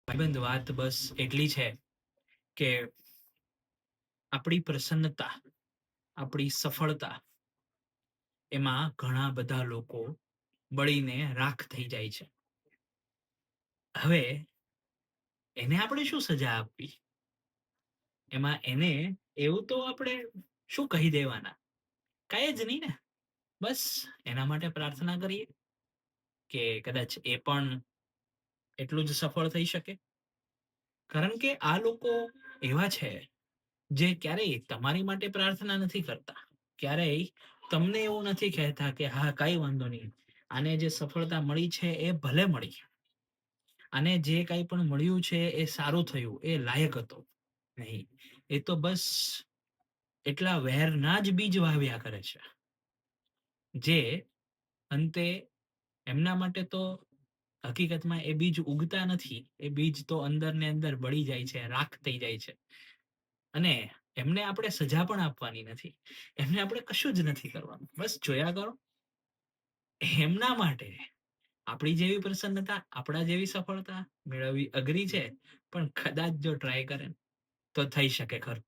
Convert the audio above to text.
ભાઈબંધ વાત બસ એટલી છે કે આપણી પ્રસન્નતા, આપણી સફળતા એમાં ઘણા બધા લોકો બળીને રાખ થઈ જાય છે. હવે એને આપણે શું સજા આપવી? એમાં એને એવું તો આપણે શું કહી દેવાના? કાંઈ જ નહીં ને. બસ એના માટે પ્રાર્થના કરીએ કે કદાચ એ પણ એટલું જ સફળ થઈ શકે. કારણ કે આ લોકો એવા છે જે ક્યારેય તમારી માટે પ્રાર્થના નથી કરતા. ક્યારેય તમને એવું નથી કહેતા કે હા કાંઈ વાંધો નહીં. આને જે સફળતા મળી છે એ ભલે મળી. આને જે કાંઈ પણ મળ્યું છે એ સારું થયું, એ લાયક હતો. નહીં. એ તો બસ એટલા વેરના જ બીજ વાવ્યા કરે છે. જે અંતે એમના માટે તો હકીકતમાં એ બીજ ઉગતા નથી. એ બીજ તો અંદર ને અંદર બળી જાય છે, રાખ થઈ જાય છે. અને એમને આપણે સજા પણ આપવાની નથી. એમને આપણે કશું જ નથી કરવાનું. બસ જોયા કરો. એમના માટે આપણી જેવી પ્રસન્નતા, આપણા જેવી સફળતા મેળવવી અઘરી છે. પણ કદાચ જો ટ્રાય કરે તો થઈ શકે ખરું.